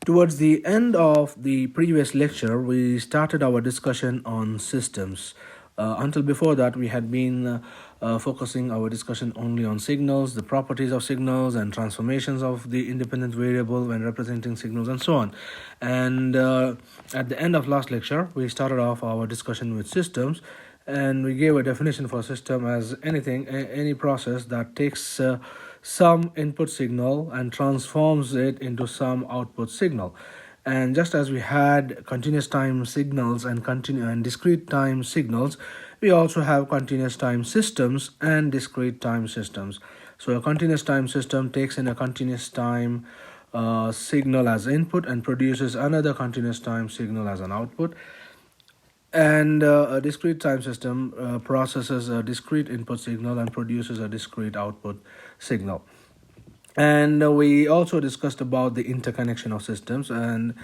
Towards the end of the previous lecture, we started our discussion on systems. Until before that, we had been focusing our discussion only on signals, the properties of signals, and transformations of the independent variable when representing signals, and so on. And at the end of last lecture, we started off our discussion with systems, and we gave a definition for system as any process that takes some input signal and transforms it into some output signal. And just as we had continuous time signals and discrete time signals, we also have continuous time systems and discrete time systems. So a continuous time system takes in a continuous time signal as input and produces another continuous time signal as an output. And a discrete time system processes a discrete input signal and produces a discrete output signal. And we also discussed about the interconnection of systems, and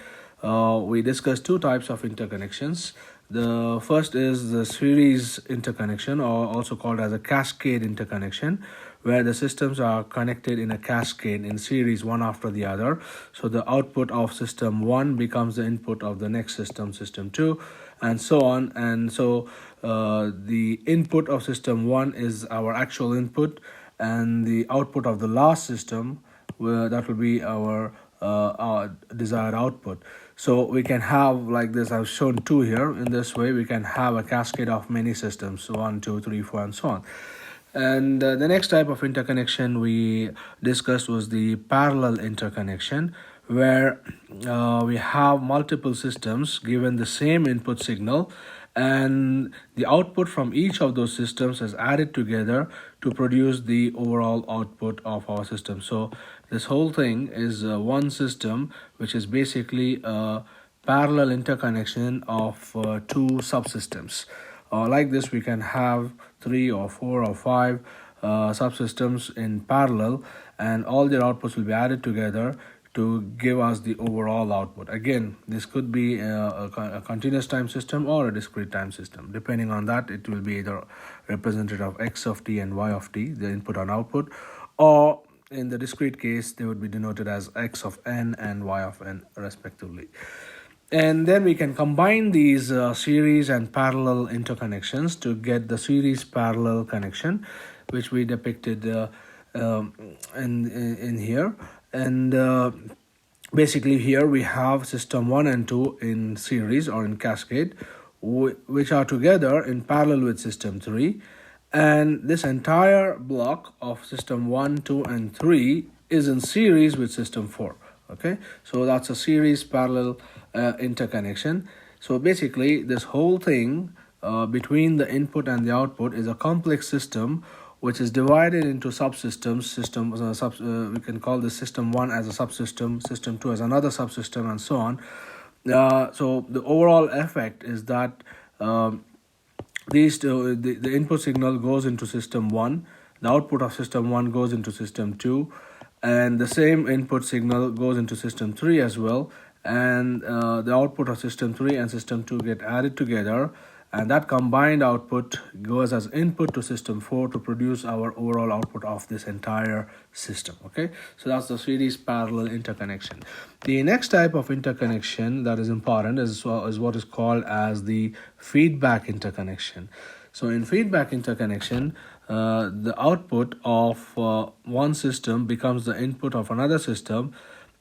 we discussed two types of interconnections. The first is the series interconnection, or also called as a cascade interconnection, where the systems are connected in a cascade in series one after the other. So the output of system 1 becomes the input of the next system, system 2, and so on. And so the input of system 1 is our actual input, and the output of the last system, that will be our desired output. So we can have, like this, I've shown two here. In this way, we can have a cascade of many systems, so 1, 2, 3, 4, and so on. And the next type of interconnection we discussed was the parallel interconnection, where we have multiple systems given the same input signal, and the output from each of those systems is added together to produce the overall output of our system. So this whole thing is one system, which is basically a parallel interconnection of two subsystems. Like this, we can have 3 or 4 or 5 subsystems in parallel, and all their outputs will be added together to give us the overall output. Again, this could be a continuous time system or a discrete time system. Depending on that, it will be either representative of x of t and y of t, the input and output, or in the discrete case, they would be denoted as x of n and y of n respectively. And then we can combine these series and parallel interconnections to get the series parallel connection, which we depicted in here. And basically here we have system 1 and 2 in series or in cascade, which are together in parallel with system 3. And this entire block of system 1, 2, and 3 is in series with system 4. Okay, so that's a series parallel interconnection. So basically, this whole thing between the input and the output is a complex system which is divided into subsystems. We can call this system 1 as a subsystem, system 2 as another subsystem, and so on. So the overall effect is that the input signal goes into system 1, the output of system 1 goes into system 2, and the same input signal goes into system 3 as well, and the output of system 3 and system 2 get added together, and that combined output goes as input to system 4 to produce our overall output of this entire system. Okay, so that's the series parallel interconnection. The next type of interconnection that is important is what is called as the feedback interconnection. So in feedback interconnection, the output of one system becomes the input of another system,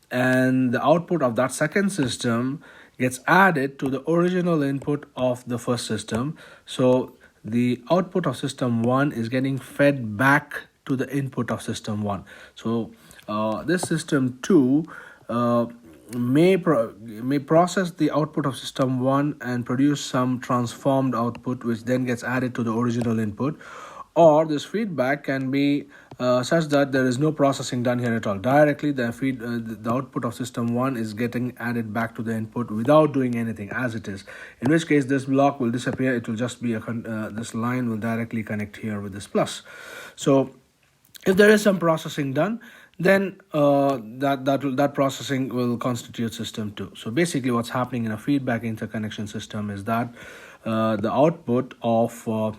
and the output of that second system gets added to the original input of the first system. So the output of system 1 is getting fed back to the input of system 1. So this system 2 may process the output of system 1 and produce some transformed output, which then gets added to the original input. Or this feedback can be such that there is no processing done here at all. Directly, the output of system 1 is getting added back to the input without doing anything as it is. In which case, this block will disappear. It will just be this line will directly connect here with this plus. So, if there is some processing done, then that processing will constitute system 2. So basically, what's happening in a feedback interconnection system is that the output of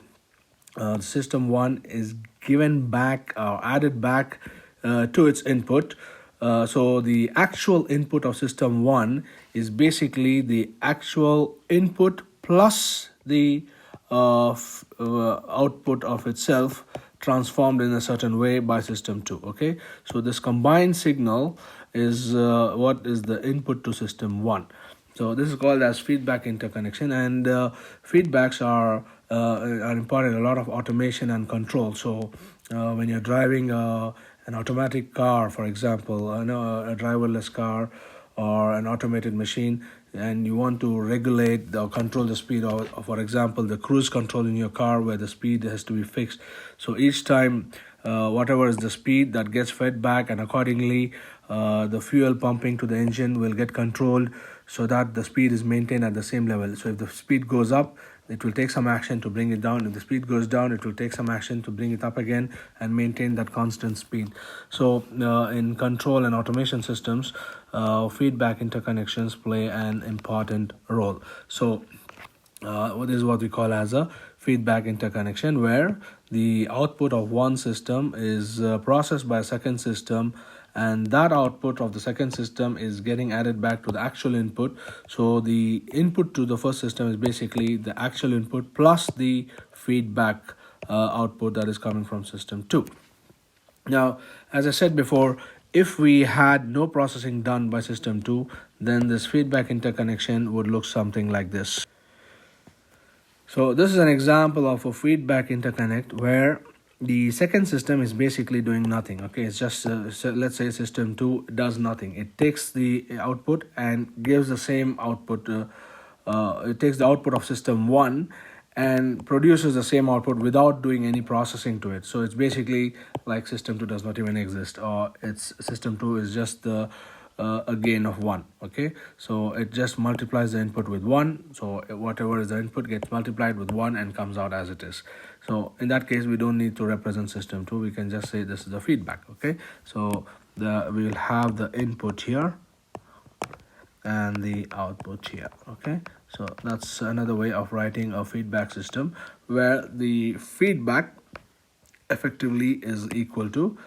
system 1 is given back or added back to its input So the actual input of system 1 is basically the actual input plus the output of itself transformed in a certain way by system 2. Okay, so this combined signal is what is the input to system 1. So this is called as feedback interconnection, and feedbacks are important in a lot of automation and control. So when you're driving an automatic car, for example, a driverless car or an automated machine, and you want to regulate or control the speed, or for example the cruise control in your car where the speed has to be fixed. So each time whatever is the speed that gets fed back, and accordingly the fuel pumping to the engine will get controlled so that the speed is maintained at the same level. So if the speed goes up, it will take some action to bring it down. If the speed goes down, it will take some action to bring it up again and maintain that constant speed. So in control and automation systems, feedback interconnections play an important role. So this is what we call as a feedback interconnection, where the output of one system is processed by a second system, and that output of the second system is getting added back to the actual input. So the input to the first system is basically the actual input plus the feedback output that is coming from system 2. Now, as I said before, if we had no processing done by system 2, then this feedback interconnection would look something like this. So this is an example of a feedback interconnect where the second system is basically doing nothing. Okay, it's just so let's say system 2 does nothing. It takes the output and gives the same output. It takes the output of system 1 and produces the same output without doing any processing to it. So it's basically like system 2 does not even exist, or it's system 2 is just a gain of 1. Okay, so it just multiplies the input with 1. So whatever is the input gets multiplied with 1 and comes out as it is. So in that case, we don't need to represent system 2. We can just say this is the feedback. Okay, so we will have the input here and the output here. Okay, so that's another way of writing a feedback system, where the feedback effectively is equal to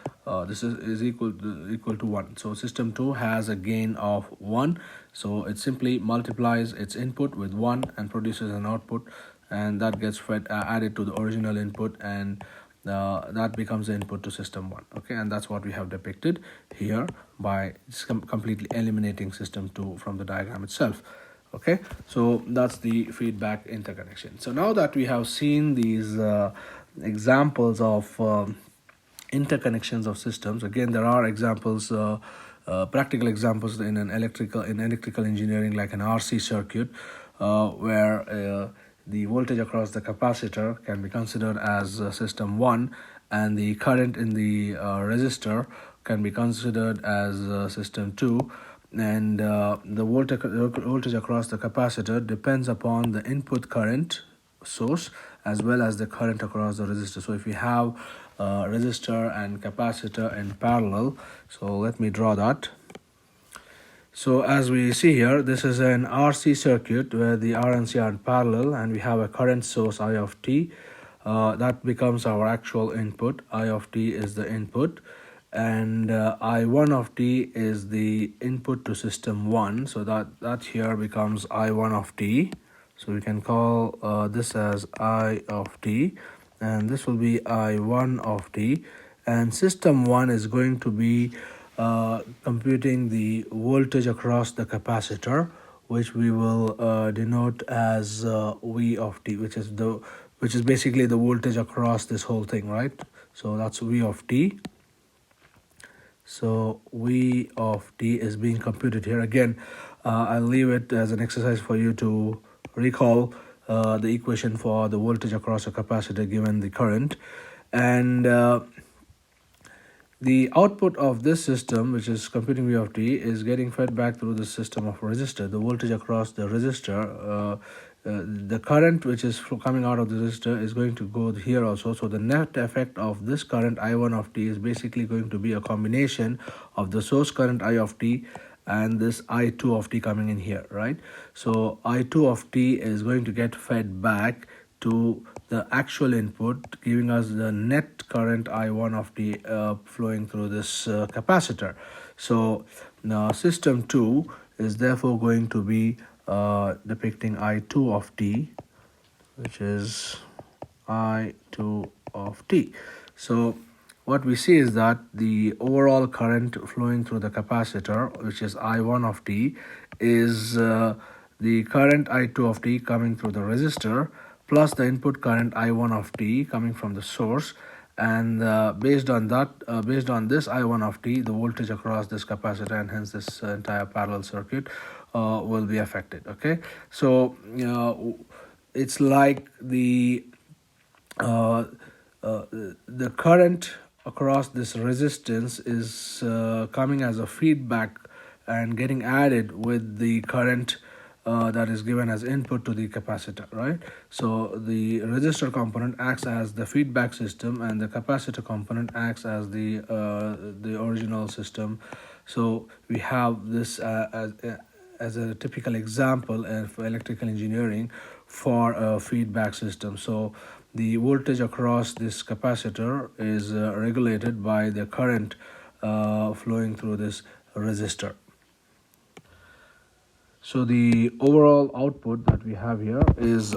this is equal to 1. So system 2 has a gain of 1, so it simply multiplies its input with 1 and produces an output, and that gets added to the original input, and that becomes the input to system 1. Okay, and that's what we have depicted here by completely eliminating system 2 from the diagram itself. Okay, so that's the feedback interconnection. So now that we have seen these examples of interconnections of systems, again there are examples, practical examples in electrical engineering, like an RC circuit, where the voltage across the capacitor can be considered as system 1, and the current in the resistor can be considered as system 2, and the voltage across the capacitor depends upon the input current source as well as the current across the resistor. So if we have resistor and capacitor in parallel, so let me draw that. So as we see here, this is an RC circuit where the R and C are in parallel, and we have a current source I of t. That becomes our actual input. I of t is the input, and I1 of t is the input to system 1. So that here becomes I1 of t. So we can call this as I of t, and this will be I1 of t, and system 1 is going to be computing the voltage across the capacitor, which we will denote as V of t, which is basically the voltage across this whole thing, right? So that's V of t. So V of t is being computed here. Again, I'll leave it as an exercise for you to recall the equation for the voltage across a capacitor given the current, and the output of this system, which is computing V of t, is getting fed back through the system of resistor. The voltage across the resistor, the current which is coming out of the resistor is going to go here also. So the net effect of this current I1 of t is basically going to be a combination of the source current I of t and this I2 of t coming in here, right? So I2 of t is going to get fed back to the actual input, giving us the net current I1 of t flowing through this capacitor. So now system 2 is therefore going to be depicting I2 of t, which is I2 of t. So what we see is that the overall current flowing through the capacitor, which is I1 of t, is the current I2 of t coming through the resistor plus the input current I1 of t coming from the source, and based on this I1 of t, the voltage across this capacitor and hence this entire parallel circuit will be affected. Okay, so it's like uh, the current across this resistance is coming as a feedback and getting added with the current that is given as input to the capacitor, right? So the resistor component acts as the feedback system and the capacitor component acts as the original system. So we have this as a typical example of electrical engineering for a feedback system. So the voltage across this capacitor is regulated by the current flowing through this resistor. So the overall output that we have here is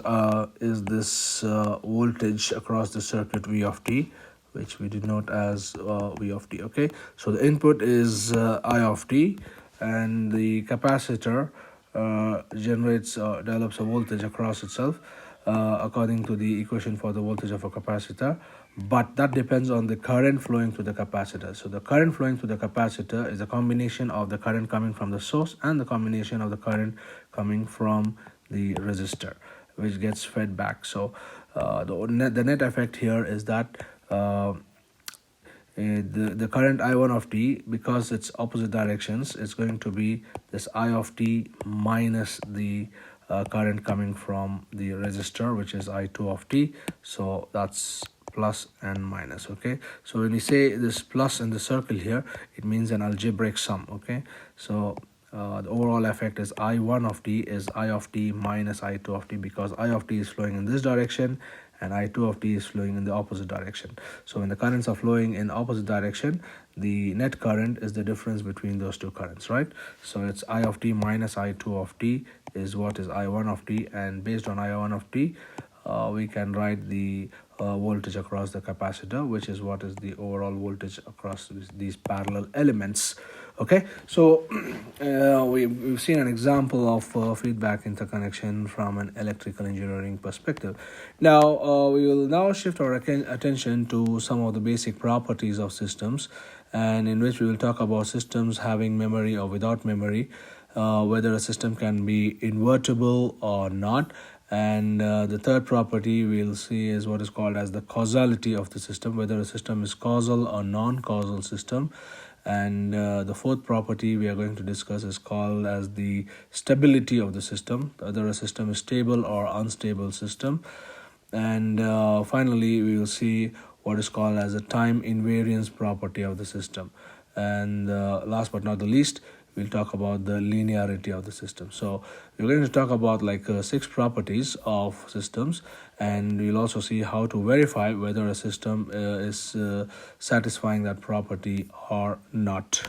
this voltage across the circuit V of t, which we denote as V of t. Okay, so the input is I of t, and the capacitor develops a voltage across itself according to the equation for the voltage of a capacitor, but that depends on the current flowing through the capacitor. So the current flowing through the capacitor is a combination of the current coming from the source and the combination of the current coming from the resistor, which gets fed back. So the net effect here is that the current I1 of t, because it's opposite directions, it's going to be this I of t minus the current coming from the resistor, which is I2 of t. So that's plus and minus. Okay, so when we say this plus in the circle here, it means an algebraic sum. Okay, so the overall effect is I1 of t is I of t minus I2 of t, because I of t is flowing in this direction and I2 of t is flowing in the opposite direction. So when the currents are flowing in opposite direction, the net current is the difference between those two currents, right? So it's I of t minus I2 of t is what is I1 of t, and based on I1 of t, we can write the voltage across the capacitor, which is what is the overall voltage across these parallel elements. Okay, so we've seen an example of feedback interconnection from an electrical engineering perspective. Now we will now shift our attention to some of the basic properties of systems, and in which we will talk about systems having memory or without memory, whether a system can be invertible or not. And the third property we'll see is what is called as the causality of the system, whether a system is causal or non-causal system. And the fourth property we are going to discuss is called as the stability of the system, whether a system is stable or unstable system. And finally we will see what is called as a time invariance property of the system. And last but not the least, we'll talk about the linearity of the system. So we're going to talk about like 6 properties of systems, and we'll also see how to verify whether a system is satisfying that property or not.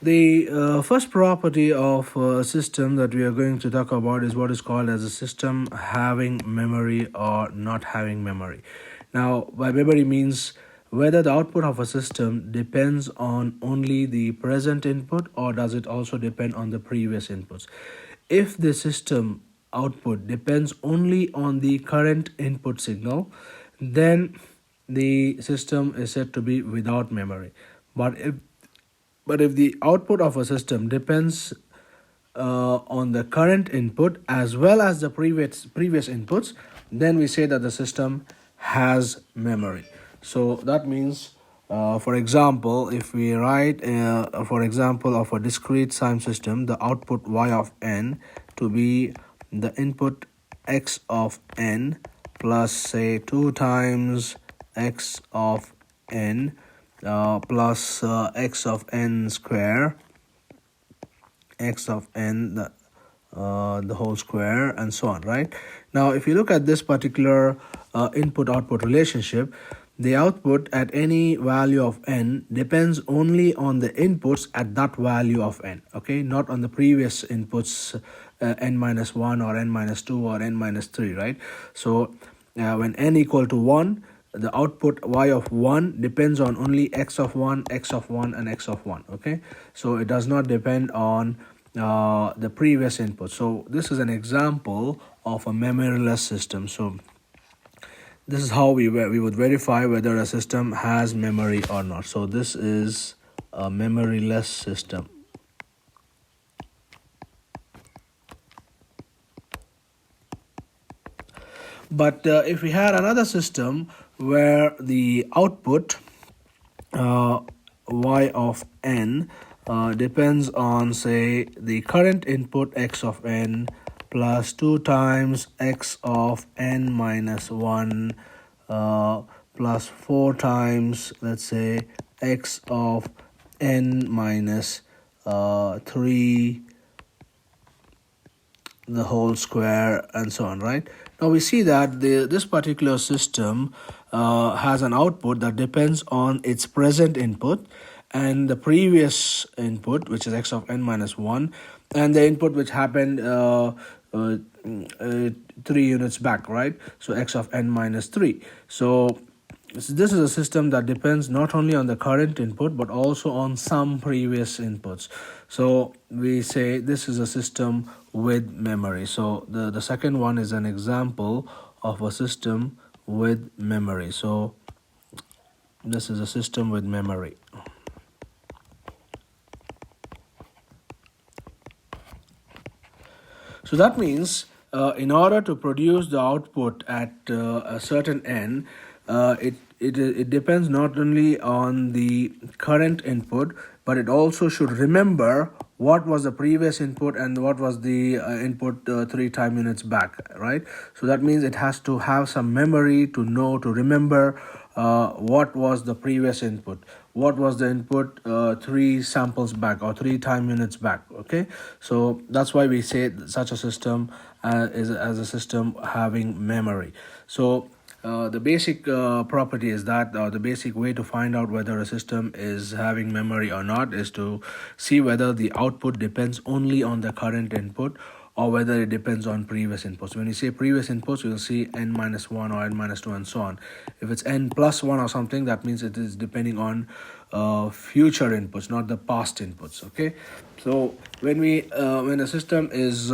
The first property of a system that we are going to talk about is what is called as a system having memory or not having memory. Now, by memory means whether the output of a system depends on only the present input or does it also depend on the previous inputs. If the system output depends only on the current input signal, then the system is said to be without memory. But if the output of a system depends on the current input as well as the previous inputs, then we say that the system has memory. So that means, for example, if we write, for example, of a discrete time system, the output y of n to be the input x of n plus, say, 2 times x of n plus x of n square, x of n the whole square, and so on, right? Now if you look at this particular input output relationship, The output at any value of n depends only on the inputs at that value of n, okay, not on the previous inputs, n minus 1 or n minus 2 or n minus 3, right? So when n equal to 1, the output y of 1 depends on only x of 1, x of 1 and x of 1, okay? So it does not depend on the previous input. So this is an example of a memoryless system. So this is how we would verify whether a system has memory or not. So this is a memoryless system. But if we had another system where the output y of n depends on, say, the current input x of n plus 2 times x of n minus 1 plus 4 times, let's say, x of n minus 3 the whole square and so on, right? Now we see that this particular system has an output that depends on its present input and the previous input, which is x of n minus 1, and the input which happened 3 units back, right? So x of n minus 3. So this is a system that depends not only on the current input but also on some previous inputs. So we say this is a system with memory. So the second one is an example of a system with memory. So this is a system with memory. So that means in order to produce the output at a certain n, it depends not only on the current input, but it also should remember what was the previous input and what was the input 3 time units back, right? So that means it has to have some memory to know, to remember what was the previous input, what was the input 3 samples back or 3 time units back, okay? So that's why we say such a system is as a system having memory. So the basic property is that, the basic way to find out whether a system is having memory or not is to see whether the output depends only on the current input or whether it depends on previous inputs. When you say previous inputs, you'll see n minus 1 or n minus 2 and so on. If it's n plus 1 or something, that means it is depending on future inputs, not the past inputs, okay? So when a system is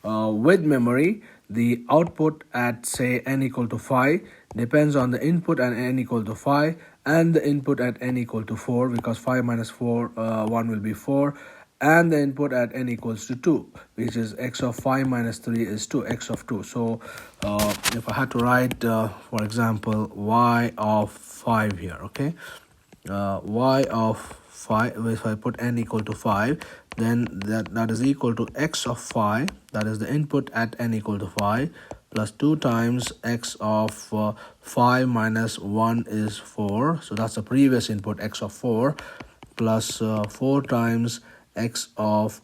with memory, the output at, say, n equal to 5 depends on the input at n equal to 5 and the input at n equal to 4, because 5 minus 4, 1 will be 4, and the input at n equals to 2, which is x of 5 minus 3 is 2, x of 2. So if I had to write, for example, y of 5 here, okay, y of 5, if I put n equal to 5, then that is equal to x of 5, that is the input at n equal to 5, plus 2 times x of 5 minus 1 is 4, so that's the previous input, x of 4, plus 4 times x of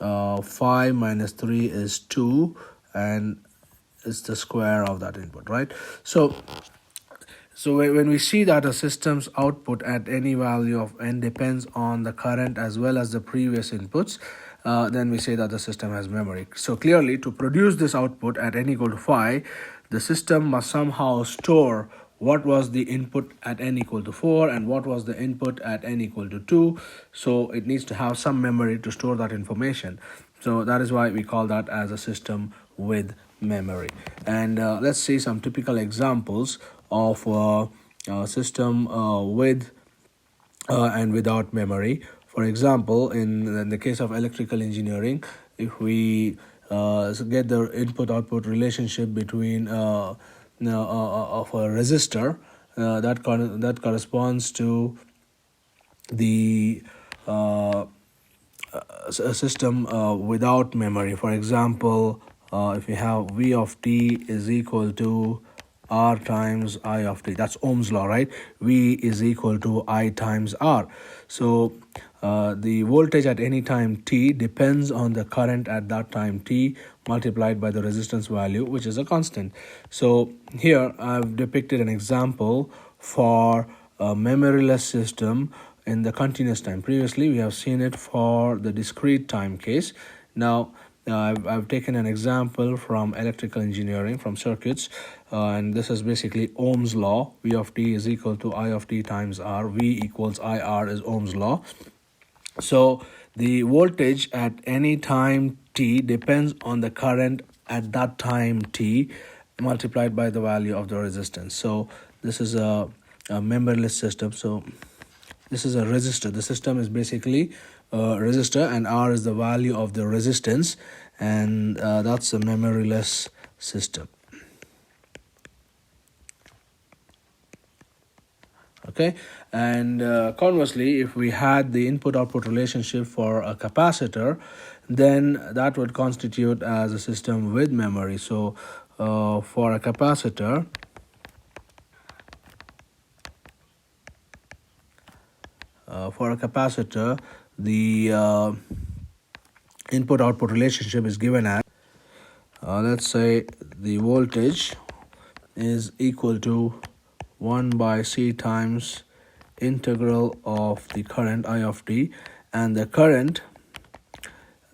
5 minus 3 is 2, and it's the square of that input, right? So when we see that a system's output at any value of n depends on the current as well as the previous inputs, then we say that the system has memory. So clearly, to produce this output at n equal to 5, the system must somehow store what was the input at n equal to 4 and what was the input at n equal to 2. So it needs to have some memory to store that information. So that is why we call that as a system with memory. And let's see some typical examples of a system with and without memory. For example, in the case of electrical engineering, if we get the input-output relationship between of a resistor, that corresponds to the a system without memory. For example, if we have V of t is equal to R times I of t, that's Ohm's law, right? V is equal to I times R. So the voltage at any time t depends on the current at that time t multiplied by the resistance value, which is a constant. So here I've depicted an example for a memoryless system in the continuous time. Previously, we have seen it for the discrete time case. Now, I've taken an example from electrical engineering, from circuits, and this is basically Ohm's law. V of t is equal to I of t times R. V equals IR is Ohm's law. So the voltage at any time t depends on the current at that time t multiplied by the value of the resistance. So this is a memberless system. So this is a resistor. The system is basically a resistor, and R is the value of the resistance, and that's a memoryless system. Okay, and conversely, if we had the input-output relationship for a capacitor, then that would constitute as a system with memory. So for a capacitor, the input-output relationship is given as, let's say the voltage is equal to 1 by C times integral of the current I of t, and the current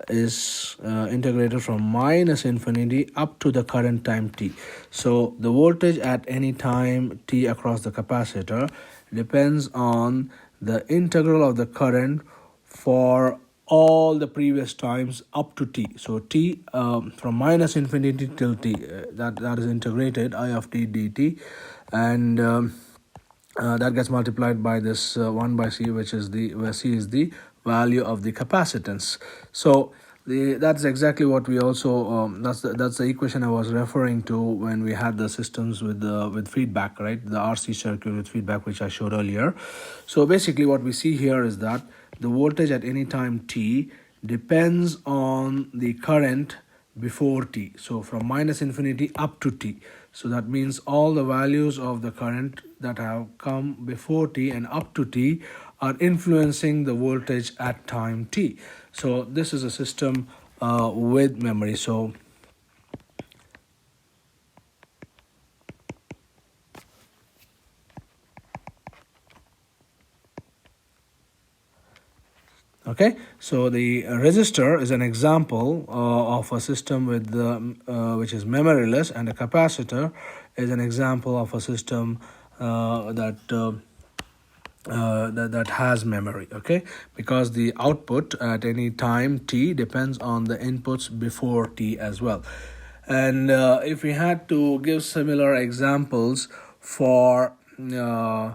is integrated from minus infinity up to the current time t. So the voltage at any time t across the capacitor depends on the integral of the current for all the previous times up to t. So t from minus infinity till t, that is integrated I of t dt, and that gets multiplied by this 1 by C, which is where C is the value of the capacitance. So that's exactly what we also that's the equation I was referring to when we had the systems with feedback, right? The RC circuit with feedback, which I showed earlier. So basically what we see here is that the voltage at any time t depends on the current before t, so from minus infinity up to t. So that means all the values of the current that have come before t and up to t are influencing the voltage at time t. So this is a system with memory. So okay, so the resistor is an example of a system with which is memoryless, and a capacitor is an example of a system that has memory. Okay, because the output at any time t depends on the inputs before t as well. And if we had to give similar examples for the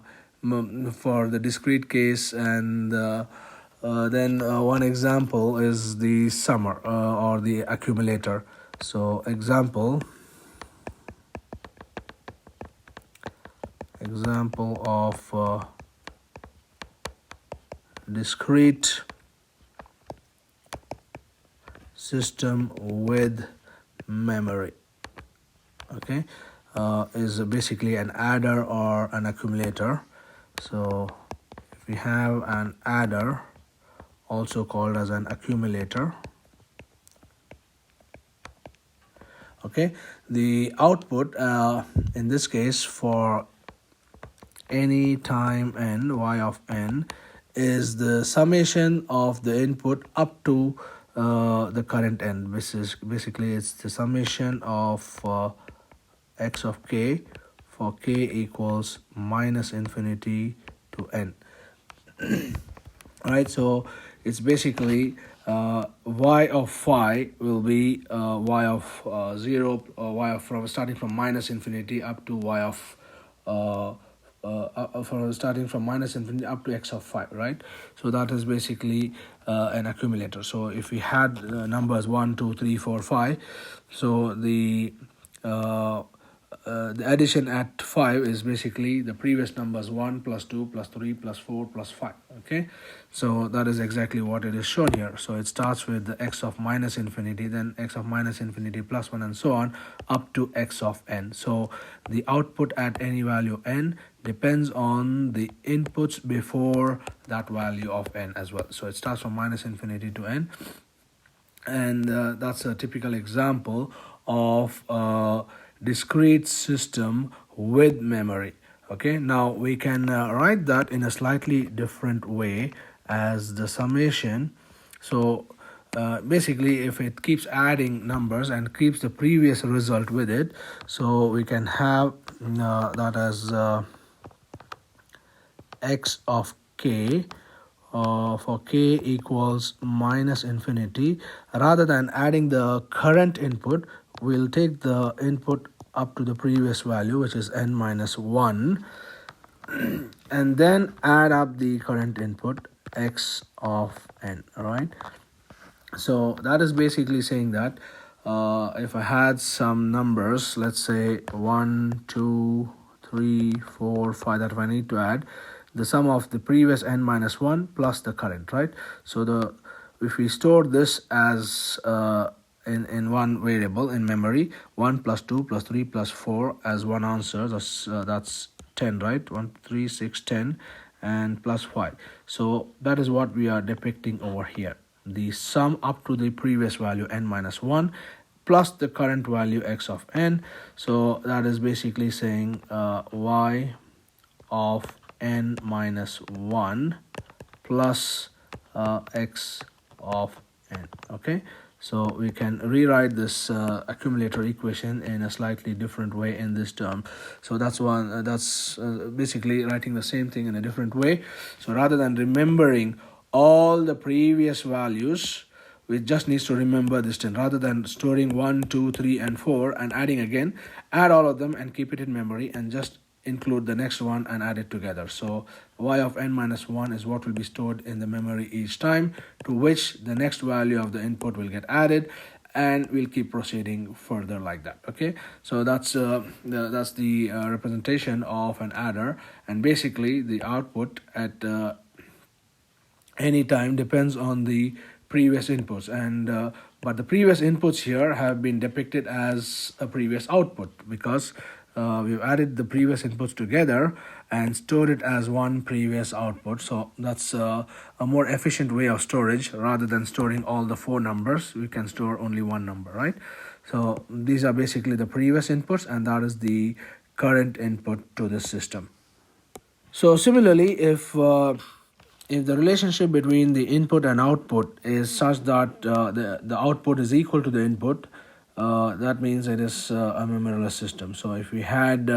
discrete case, and then one example is the summer or the accumulator. So example of discrete system with memory, okay, is basically an adder or an accumulator. So if we have an adder, also called as an accumulator, okay, the output in this case for any time n, y of n, is the summation of the input up to the current n. This is basically, it's the summation of x of k for k equals minus infinity to n. Alright, so it's basically y of phi will be y of 0, y of from starting from minus infinity up to y of starting from minus infinity up to x of phi, right? So that is basically an accumulator. So if we had numbers 1, 2, 3, 4, 5, so the addition at 5 is basically the previous numbers 1 plus 2 plus 3 plus 4 plus 5. Okay, so that is exactly what it is shown here. So it starts with the x of minus infinity, then x of minus infinity plus 1, and so on up to x of n. So the output at any value n depends on the inputs before that value of n as well. So it starts from minus infinity to n, and that's a typical example of discrete system with memory. Okay, now we can write that in a slightly different way as the summation. So basically, if it keeps adding numbers and keeps the previous result with it, so we can have that as x of k for k equals minus infinity. Rather than adding the current input, we'll take the input up to the previous value, which is n minus 1, and then add up the current input x of n. All right, so that is basically saying that if I had some numbers, let's say 1, 2, 3, 4, 5, that I need to add the sum of the previous n minus 1 plus the current, right? So if we store this as in one variable in memory, 1 plus 2 plus 3 plus 4 as one answer, that's 10, right? 1, 3, 6, 10, and plus 5. So that is what we are depicting over here, the sum up to the previous value n minus 1 plus the current value x of n. So that is basically saying y of n minus 1 plus x of n. Okay, so we can rewrite this accumulator equation in a slightly different way in this term. So that's basically writing the same thing in a different way. So rather than remembering all the previous values, we just needs to remember this 10. Rather than storing 1, 2, 3, and 4 and adding again, add all of them and keep it in memory and just include the next one and add it together. So y of n minus 1 is what will be stored in the memory each time, to which the next value of the input will get added, and we'll keep proceeding further like that. Okay, so that's the representation of an adder, and basically the output at any time depends on the previous inputs, and but the previous inputs here have been depicted as a previous output because we've added the previous inputs together and stored it as one previous output. So that's a more efficient way of storage. Rather than storing all the 4 numbers, we can store only one number, right? So these are basically the previous inputs, and that is the current input to this system. So similarly, if the relationship between the input and output is such that the output is equal to the input, that means it is a memoryless system. So if we had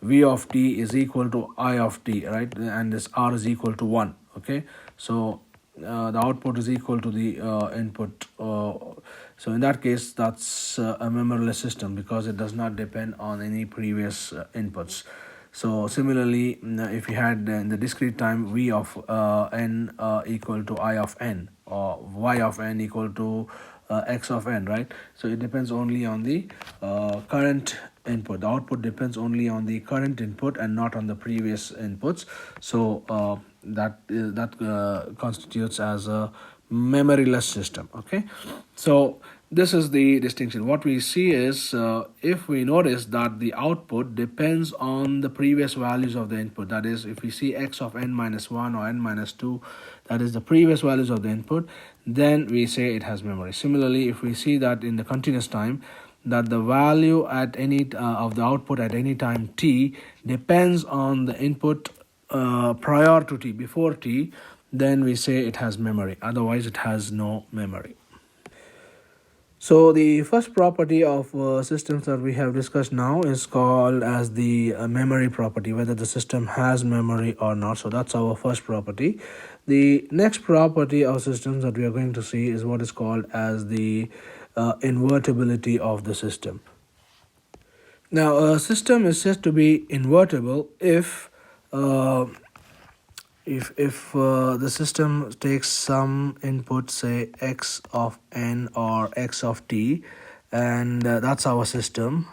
v of t is equal to I of t, right, and this r is equal to 1, okay, so the output is equal to the input, so in that case that's a memoryless system because it does not depend on any previous inputs. So similarly, if you had in the discrete time v of n equal to I of n, or y of n equal to x of n, right? So it depends only on the current input. The output depends only on the current input and not on the previous inputs. So that constitutes as a memoryless system. Okay, so this is the distinction. What we see is if we notice that the output depends on the previous values of the input, that is, if we see x of n minus 1 or n minus 2, that is the previous values of the input, then we say it has memory. Similarly, if we see that in the continuous time, that the value at any of the output at any time t depends on the input prior to t, before t, then we say it has memory. Otherwise, it has no memory. So the first property of systems that we have discussed now is called as the memory property, whether the system has memory or not. So that's our first property. The next property of systems that we are going to see is what is called as the invertibility of the system. Now, a system is said to be invertible if the system takes some input, say x of n or x of t, and that's our system,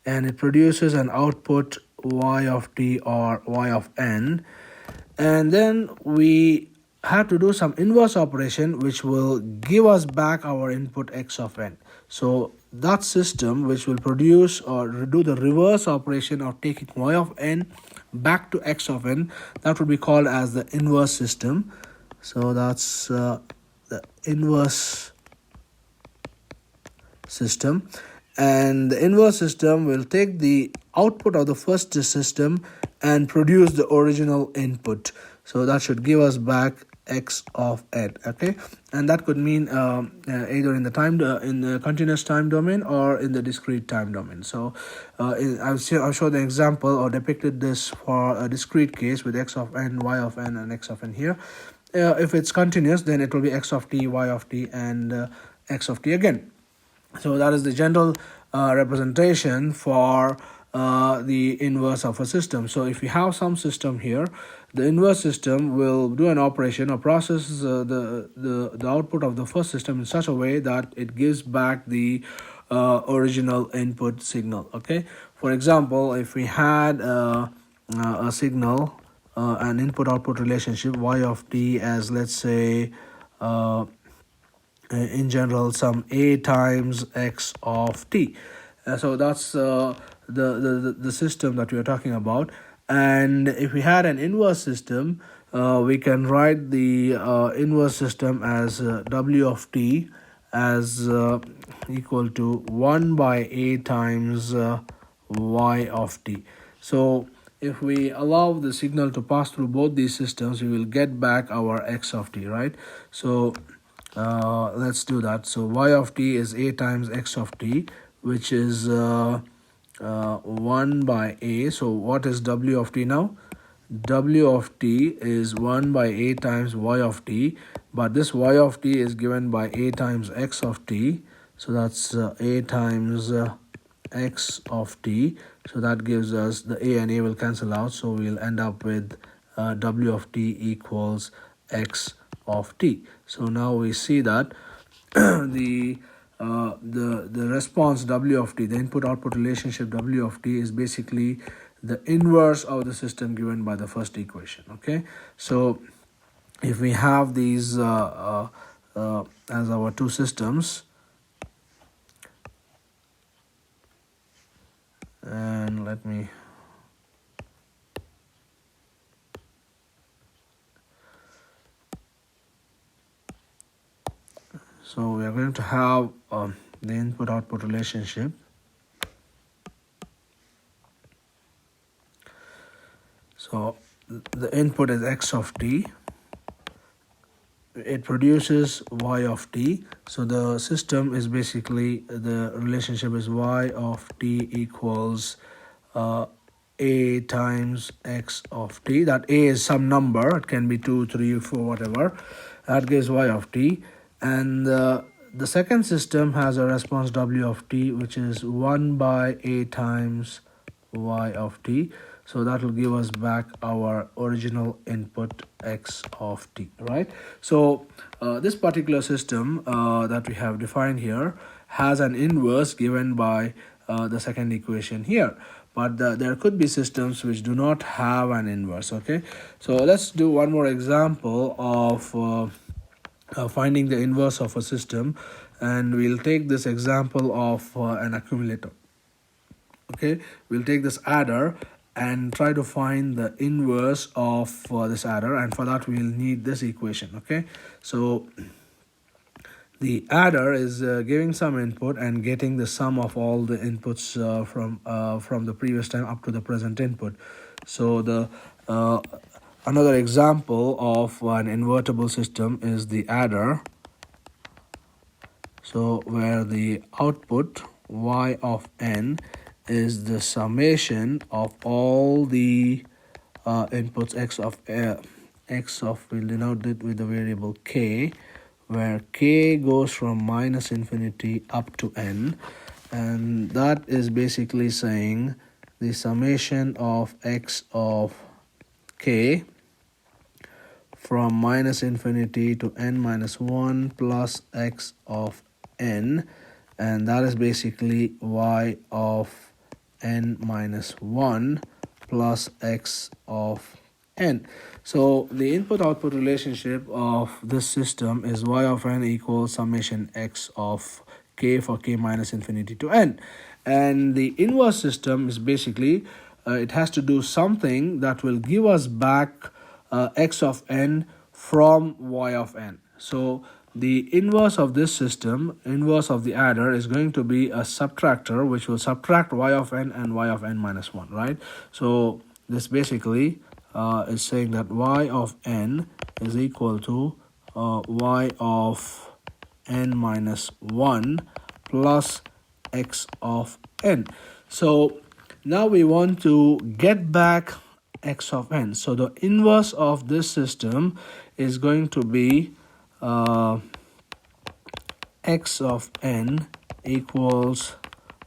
and it produces an output y of t or y of n, and then we have to do some inverse operation which will give us back our input x of n. So that system which will produce or do the reverse operation of taking y of n back to x of n, that would be called as the inverse system. So that's the inverse system. and the inverse system will take the output of the first system and produce the original input. So that should give us back x of n. Okay, and that could mean either in the continuous time domain or in the discrete time domain. So I'll show the example or depicted this for a discrete case with x of n, y of n, and x of n here. If it's continuous, then it will be x of t, y of t, and x of t again. So that is the general representation for the inverse of a system. So if you have some system here, the inverse system will do an operation or process the output of the first system in such a way that it gives back the original input signal. Okay, for example, if we had a signal, an input-output relationship y of t as, let's say, in general, some a times x of t. So that's the system that we are talking about. And if we had an inverse system, we can write the inverse system as w of t as equal to 1 by a times y of t. So if we allow the signal to pass through both these systems, we will get back our x of t, right? So let's do that. So y of t is a times x of t, which is 1 by a. So what is w of t now? W of t is 1 by a times y of t, but this y of t is given by a times x of t. So that's a times x of t. So that gives us the a and a will cancel out. So we'll end up with w of t equals x of t. So now we see that the response w of t, the input-output relationship w of t, is basically the inverse of the system given by the first equation. Okay, so if we have these as our two systems, and let me so we are going to have the input-output relationship. So the input is x of t, it produces y of t. So the system is basically, the relationship is y of t equals a times x of t. That a is some number, it can be 2, 3, 4, whatever. That gives y of t. And the second system has a response w of t, which is 1 by a times y of t. So that will give us back our original input x of t, right? So this particular system that we have defined here has an inverse given by the second equation here. But there could be systems which do not have an inverse. Okay, so let's do one more example of finding the inverse of a system, and we'll take this example of an accumulator. Okay, we'll take this adder and try to find the inverse of this adder, and for that we'll need this equation. Okay, so the adder is giving some input and getting the sum of all the inputs from the previous time up to the present input. So the another example of an invertible system is the adder. So where the output y of n is the summation of all the inputs x of, we'll denote it with the variable k, where k goes from minus infinity up to n, and that is basically saying the summation of x of k from minus infinity to n minus 1 plus x of n, and that is basically y of n minus 1 plus x of n. So the input-output relationship of this system is y of n equals summation x of k for k minus infinity to n. And the inverse system is basically, it has to do something that will give us back x of n from y of n. So the inverse of this system, inverse of the adder, is going to be a subtractor which will subtract y of n and y of n minus 1, right? So this basically is saying that y of n is equal to y of n minus 1 plus x of n. So now we want to get back x of n. So the inverse of this system is going to be x of n equals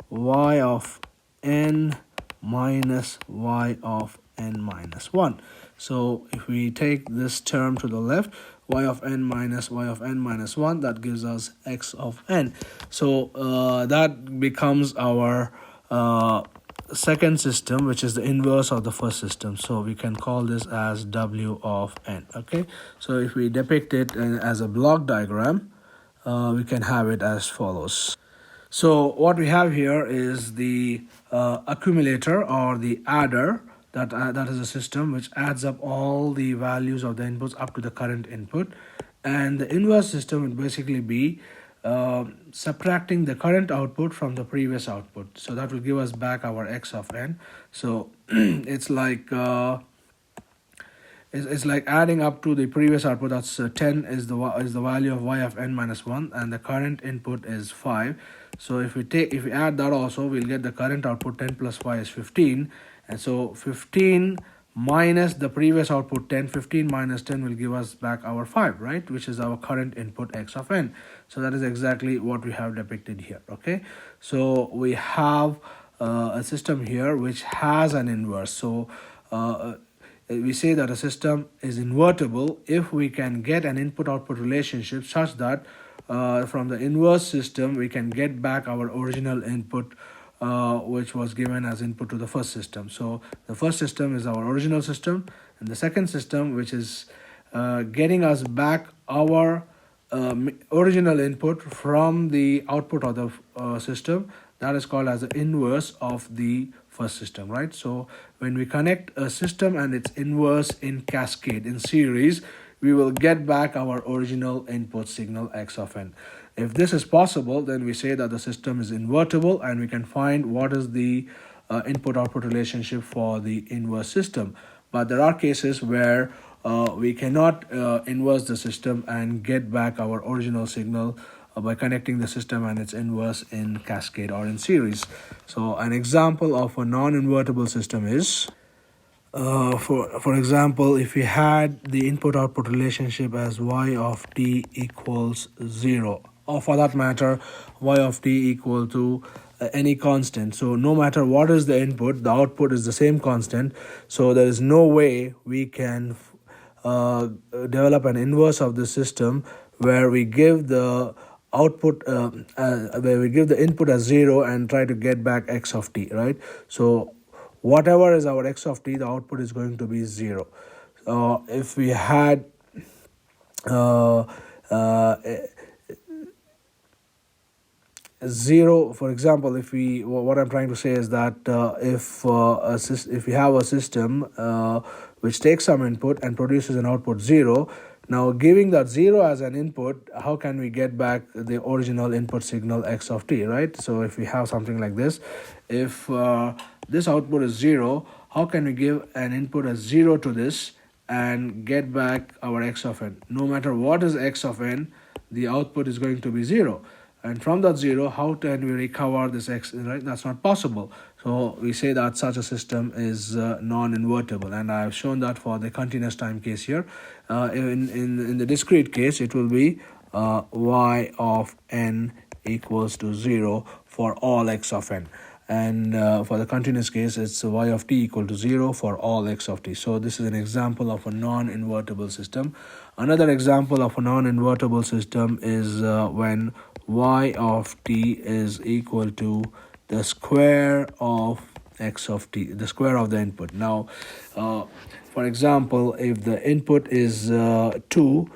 y of n minus y of n minus 1. So if we take this term to the left, y of n minus y of n minus 1, that gives us x of n. So that becomes our second system, which is the inverse of the first system. So we can call this as w of n. Okay, so if we depict it as a block diagram, we can have it as follows. So what we have here is the accumulator or the adder. That is a system which adds up all the values of the inputs up to the current input, and the inverse system would basically be subtracting the current output from the previous output. So that will give us back our x of n. So it's like adding up to the previous output. That's 10 is the value of y of n minus 1, and the current input is 5. So if we add that also, we'll get the current output 10 plus 5 is 15, and so 15 minus the previous output 10, 15 minus 10 will give us back our 5, right, which is our current input x of n. So that is exactly what we have depicted here. Okay, so we have a system here which has an inverse. So we say that a system is invertible if we can get an input-output relationship such that from the inverse system we can get back our original input which was given as input to the first system. So the first system is our original system, and the second system, which is getting us back our original input from the output of the system, that is called as the inverse of the first system, right? So when we connect a system and its inverse in cascade, in series, we will get back our original input signal x of n. If this is possible, then we say that the system is invertible, and we can find what is the input-output relationship for the inverse system. But there are cases where we cannot inverse the system and get back our original signal by connecting the system and its inverse in cascade or in series. So an example of a non-invertible system is, for example, if we had the input-output relationship as y of t equals 0, or for that matter, y of t equal to any constant. So no matter what is the input, the output is the same constant. So there is no way we can develop an inverse of the system where we give the output where we give the input as 0 and try to get back x of t, right? So whatever is our x of t, the output is going to be 0. If we had 0, for example, if we, what I'm trying to say is that if we have a system which takes some input and produces an output 0, now giving that 0 as an input, how can we get back the original input signal x of t, right? So if we have something like this, if this output is 0, how can we give an input as 0 to this and get back our x of n? No matter what is x of n, the output is going to be 0. And from that 0, how can we recover this x, right? That's not possible. So we say that such a system is non-invertible, and I have shown that for the continuous time case here. In the discrete case, it will be y of n equals to 0 for all x of n. And for the continuous case, it's y of t equal to 0 for all x of t. So this is an example of a non-invertible system. Another example of a non-invertible system is when y of t is equal to the square of x of t, the square of the input. Now, for example, if the input is 2,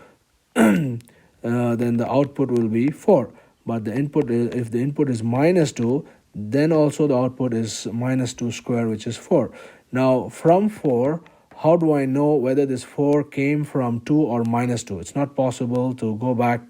then the output will be 4. But the input if the input is minus 2, then also the output is minus 2 square, which is 4. Now, from 4, how do I know whether this 4 came from 2 or minus 2? It's not possible to go back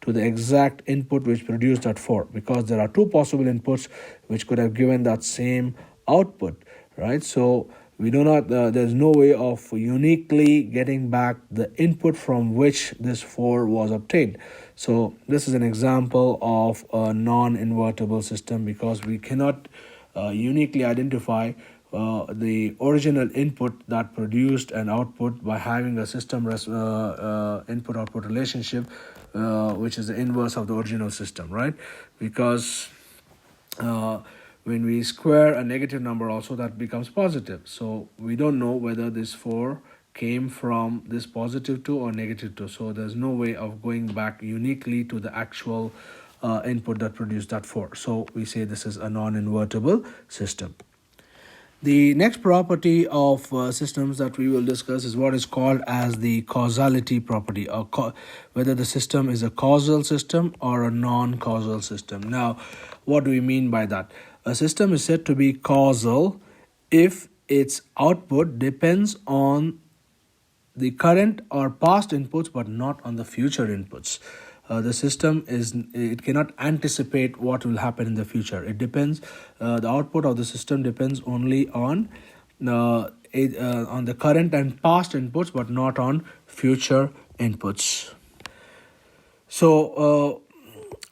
to the exact input which produced that 4, because there are two possible inputs which could have given that same output, right? So we do not there's no way of uniquely getting back the input from which this 4 was obtained. So this is an example of a non-invertible system, because we cannot uniquely identify the original input that produced an output by having a system input-output relationship, which is the inverse of the original system, right? Because when we square a negative number also, that becomes positive. So we don't know whether this 4 came from this positive 2 or negative 2. So there's no way of going back uniquely to the actual input that produced that 4. So we say this is a non-invertible system. The next property of systems that we will discuss is what is called as the causality property, or whether the system is a causal system or a non-causal system. Now, what do we mean by that? A system is said to be causal if its output depends on the current or past inputs but not on the future inputs. The system it cannot anticipate what will happen in the future. It depends. The output of the system depends only on the current and past inputs, but not on future inputs. So,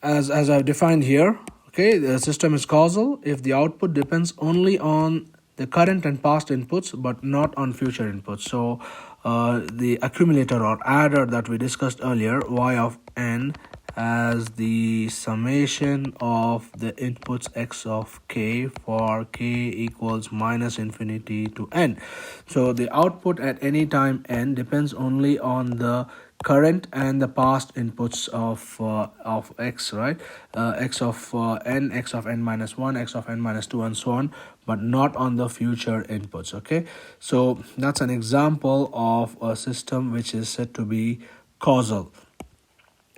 as I've defined here, okay, the system is causal if the output depends only on the current and past inputs, but not on future inputs. So, the accumulator or adder that we discussed earlier, y of n, as the summation of the inputs x of k for k equals minus infinity to n. So the output at any time n depends only on the current and the past inputs of x, right? X of n, x of n minus 1, x of n minus 2, and so on, but not on the future inputs. Okay, so that's an example of a system which is said to be causal.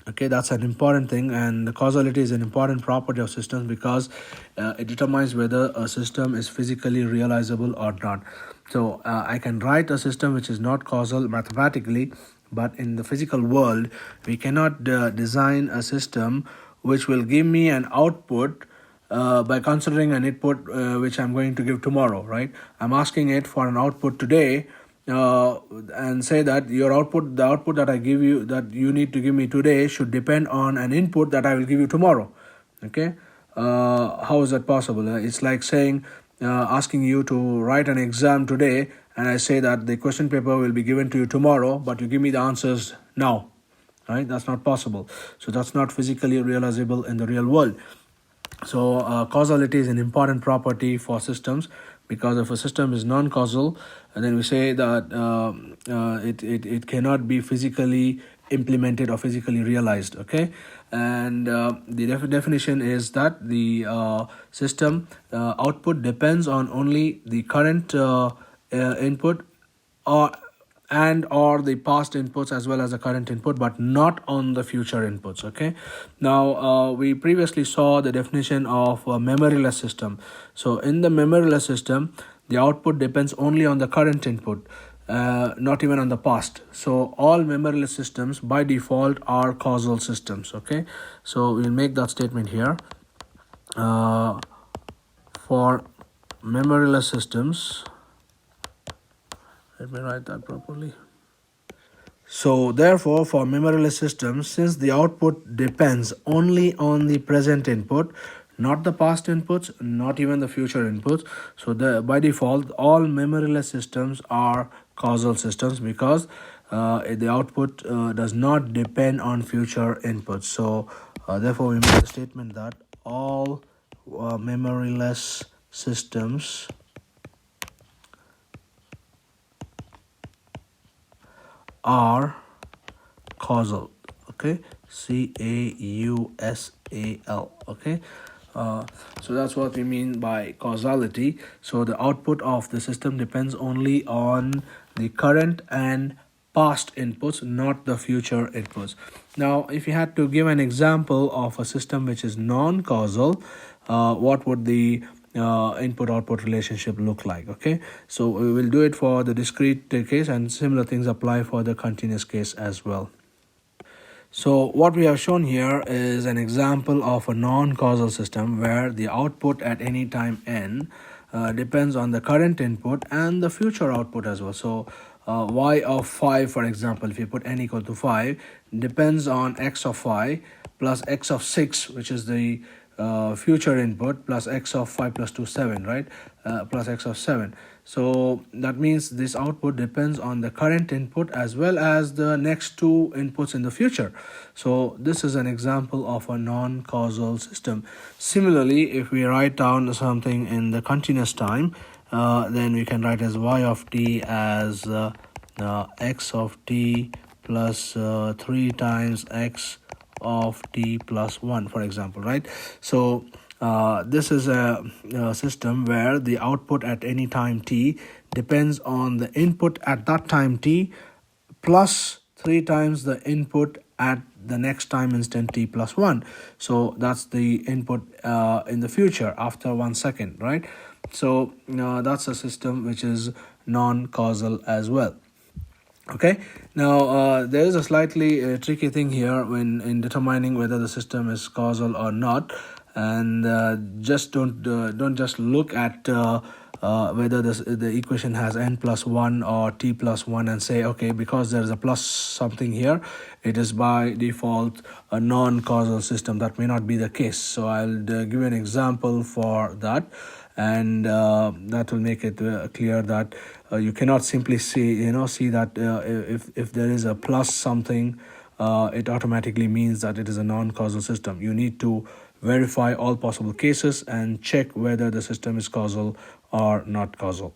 Okay, that's an important thing, and the causality is an important property of systems because it determines whether a system is physically realizable or not. So I can write a system which is not causal mathematically, but in the physical world we cannot design a system which will give me an output by considering an input which I'm going to give tomorrow, right? I'm asking it for an output today, and say that the output that I give you, that you need to give me today, should depend on an input that I will give you tomorrow. Okay, how is that possible? It's like saying, asking you to write an exam today, and I say that the question paper will be given to you tomorrow, but you give me the answers now, right? That's not possible. So that's not physically realizable in the real world. So causality is an important property for systems, because if a system is non-causal, and then we say that it cannot be physically implemented or physically realized. Okay, and the definition is that the system output depends on only the current input or the past inputs as well as the current input, but not on the future inputs. Okay, now we previously saw the definition of a memoryless system. So in the memoryless system, the output depends only on the current input, not even on the past. So all memoryless systems by default are causal systems. Okay, so we'll make that statement here. For memoryless systems, let me write that properly. So therefore, for memoryless systems, since the output depends only on the present input, not the past inputs, not even the future inputs, so by default all memoryless systems are causal systems, because the output does not depend on future inputs. So therefore we make the statement that all memoryless systems are causal. Okay, CAUSAL. Okay, so that's what we mean by causality. So the output of the system depends only on the current and past inputs, not the future inputs. Now, if you had to give an example of a system which is non-causal, what would the input-output relationship look like? Okay, so we will do it for the discrete case, and similar things apply for the continuous case as well. So what we have shown here is an example of a non-causal system where the output at any time n depends on the current input and the future output as well. So y of 5, for example, if you put n equal to 5, depends on x of 5 plus x of 6, which is the future input, plus x of 5 plus 2 7, right? Plus x of 7. So that means this output depends on the current input as well as the next two inputs in the future. So this is an example of a non-causal system. Similarly, if we write down something in the continuous time, then we can write as y of t as x of t plus 3 times x of t plus 1, for example, right? So this is a system where the output at any time t depends on the input at that time t plus 3 times the input at the next time instant t plus 1. So that's the input in the future after 1 second, right? So that's a system which is non-causal as well. Okay, now there is a slightly tricky thing here when in determining whether the system is causal or not, and just don't just look at whether the equation has n plus 1 or t plus 1 and say, okay, because there is a plus something here, it is by default a non-causal system. That may not be the case. So I'll give you an example for that, and that will make it clear that you cannot simply see that if there is a plus something, it automatically means that it is a non-causal system. You need to verify all possible cases and check whether the system is causal or not causal.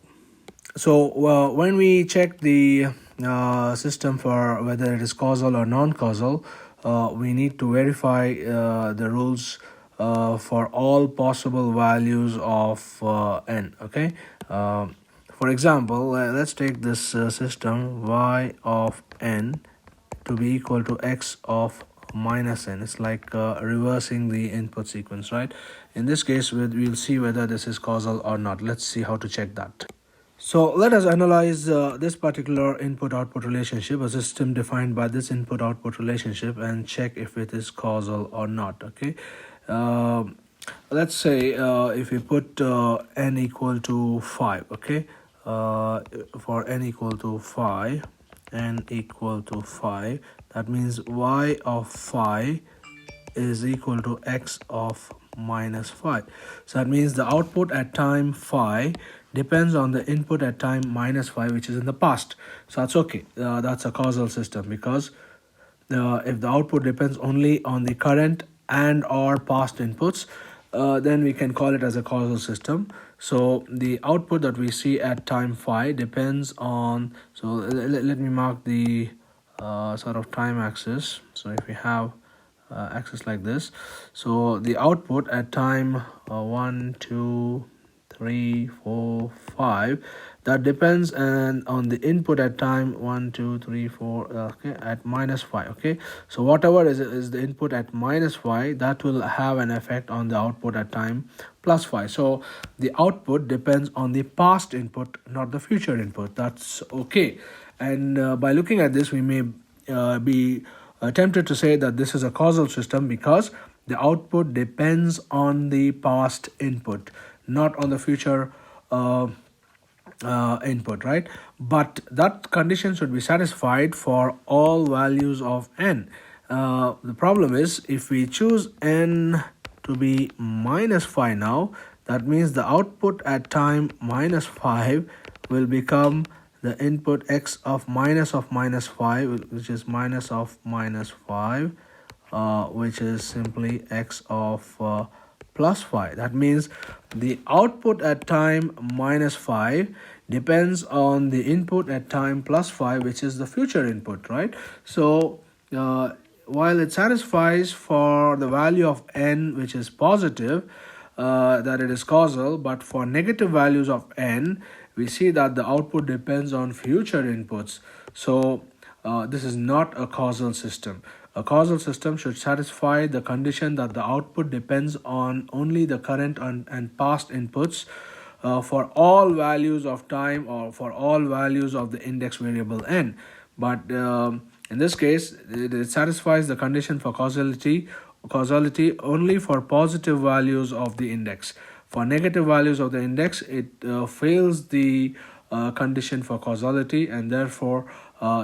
So when we check the system for whether it is causal or non-causal, we need to verify the rules for all possible values of n. Okay, for example, let's take this system y of n to be equal to x of minus n. It's like reversing the input sequence, right? In this case, we'll see whether this is causal or not. Let's see how to check that. So let us analyze this particular input-output relationship, a system defined by this input-output relationship, and check if it is causal or not. Okay, let's say if we put n equal to 5. Okay, for n equal to 5, that means y of 5 is equal to x of minus 5. So that means the output at time 5 depends on the input at time minus 5, which is in the past. So that's okay. That's a causal system, because if the output depends only on the current and or past inputs, then we can call it as a causal system. So the output that we see at time 5 depends on, so let me mark the sort of time axis. So if we have axis like this, so the output at time 1 2 3 4 5, that depends on the input at time 1 2 3 4, okay, at minus 5. Okay, so whatever is the input at minus 5, that will have an effect on the output at time plus 5. So the output depends on the past input, not the future input. That's okay. And by looking at this, we may be tempted to say that this is a causal system because the output depends on the past input, not on the future input, right? But that condition should be satisfied for all values of n. The problem is, if we choose n to be minus 5 now, that means the output at time minus 5 will become the input x of minus 5, which is minus of minus 5, which is simply x of plus 5. That means the output at time minus 5 depends on the input at time plus 5, which is the future input, right? So while it satisfies for the value of n, which is positive, that it is causal, but for negative values of n, we see that the output depends on future inputs. So this is not a causal system. A causal system should satisfy the condition that the output depends on only the current and past inputs for all values of time, or for all values of the index variable n. But in this case, it satisfies the condition for causality only for positive values of the index. For negative values of the index, it fails the condition for causality, and therefore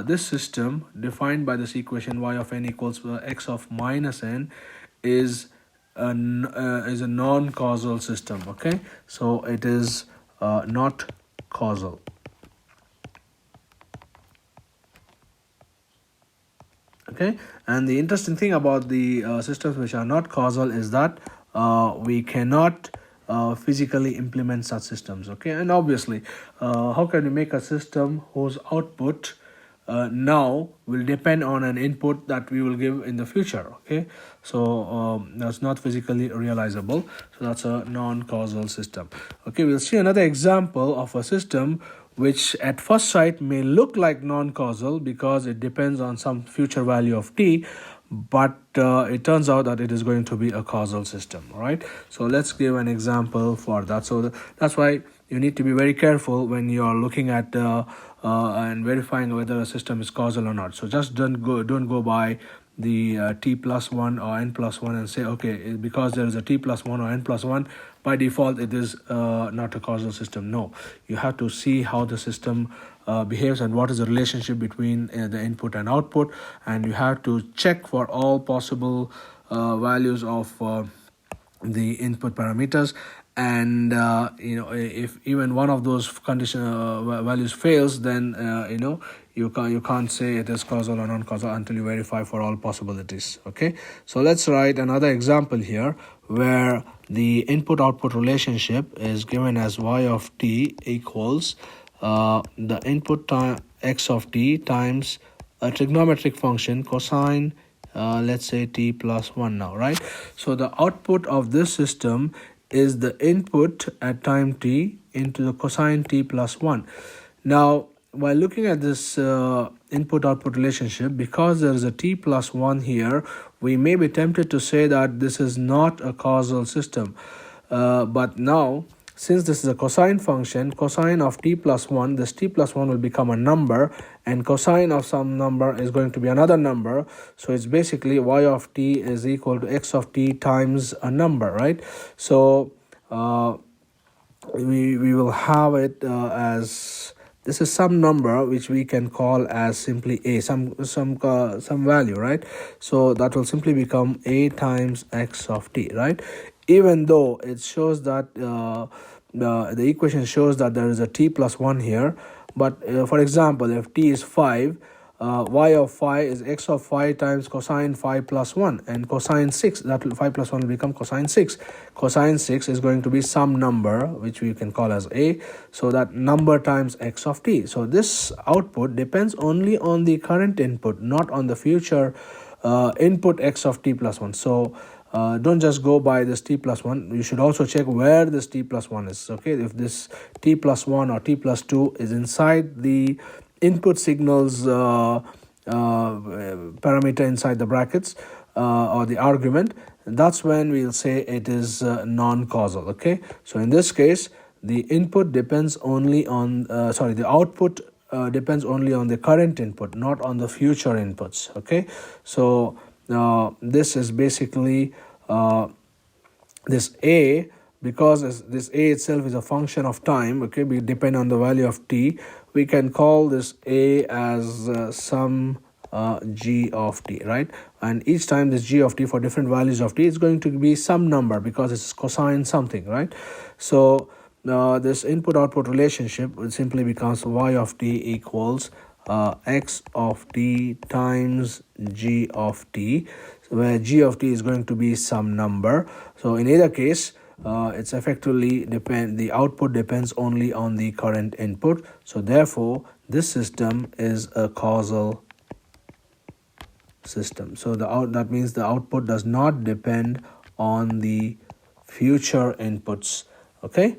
this system defined by this equation y of n equals x of minus n is a non-causal system. Okay, so it is not causal. Okay, and the interesting thing about the systems which are not causal is that we cannot physically implement such systems. Okay, and obviously how can we make a system whose output now will depend on an input that we will give in the future? Okay, so that's not physically realizable, so that's a non-causal system. Okay, we'll see another example of a system which at first sight may look like non-causal because it depends on some future value of t, but it turns out that it is going to be a causal system. Right, so let's give an example for that. So that's why you need to be very careful when you are looking at and verifying whether a system is causal or not. So just don't go by the t plus 1 or n plus 1 and say, okay, because there is a t plus 1 or n plus 1, by default it is not a causal system. No, you have to see how the system behaves and what is the relationship between the input and output, and you have to check for all possible values of the input parameters, and if even one of those condition values fails, then you can't say it is causal or non-causal until you verify for all possibilities. Okay, so let's write another example here where the input-output relationship is given as y of t equals the input x of t times a trigonometric function cosine let's say t plus 1 now, right? So the output of this system is the input at time t into the cosine t plus 1. Now, while looking at this input-output relationship, because there is a t plus 1 here, we may be tempted to say that this is not a causal system. But now, since this is a cosine function, cosine of t plus 1, this t plus 1 will become a number, and cosine of some number is going to be another number. So it's basically y of t is equal to x of t times a number, right? So we will have it as, this is some number which we can call as simply a, some value, right? So that will simply become a times x of t, right? Even though it shows that the equation shows that there is a t plus 1 here, but for example, if t is 5, y of phi is x of phi times cosine phi plus 1, and cosine 6, that will, phi plus 1 will become cosine 6. Cosine 6 is going to be some number which we can call as a, so that number times x of t. So this output depends only on the current input, not on the future input x of t plus 1. So don't just go by this t plus 1. You should also check where this t plus 1 is. Okay, if this t plus 1 or t plus 2 is inside the input signals parameter inside the brackets or the argument, that's when we'll say it is non-causal. Okay, so in this case, the input depends only on the output depends only on the current input, not on the future inputs. Okay, so this is basically this a, because this a itself is a function of time. Okay, we depend on the value of t. We can call this a as some g of t, right? And each time this g of t for different values of t is going to be some number because it's cosine something, right? So this input-output relationship simply becomes y of t equals x of t times g of t, where g of t is going to be some number. So in either case, it's effectively the output depends only on the current input. So therefore, this system is a causal system. So that means the output does not depend on the future inputs. Okay.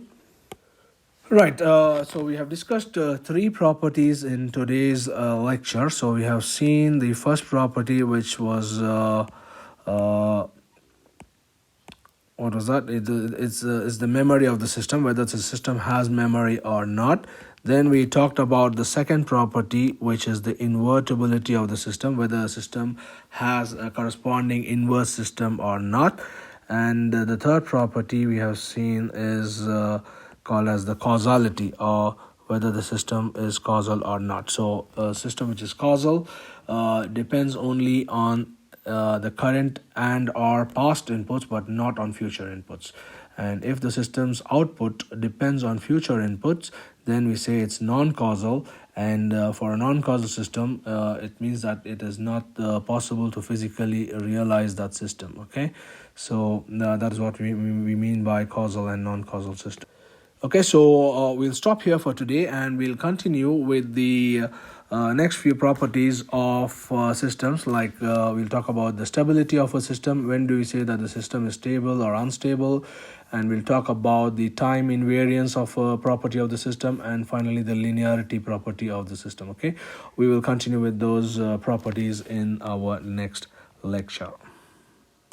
Right, so we have discussed three properties in today's lecture. So we have seen the first property, which was what was that? It's the memory of the system, whether the system has memory or not. Then we talked about the second property, which is the invertibility of the system, whether a system has a corresponding inverse system or not. And the third property we have seen is called as the causality, or whether the system is causal or not. So a system which is causal depends only on the current and or past inputs, but not on future inputs. And if the system's output depends on future inputs, then we say it's non-causal. And for a non-causal system, it means that it is not possible to physically realize that system. Okay, so that is what we mean by causal and non-causal system. Okay, so we'll stop here for today, and we'll continue with the next few properties of systems. Like we'll talk about the stability of a system. When do we say that the system is stable or unstable? And we'll talk about the time invariance of a property of the system, and finally the linearity property of the system. Okay, we will continue with those properties in our next lecture.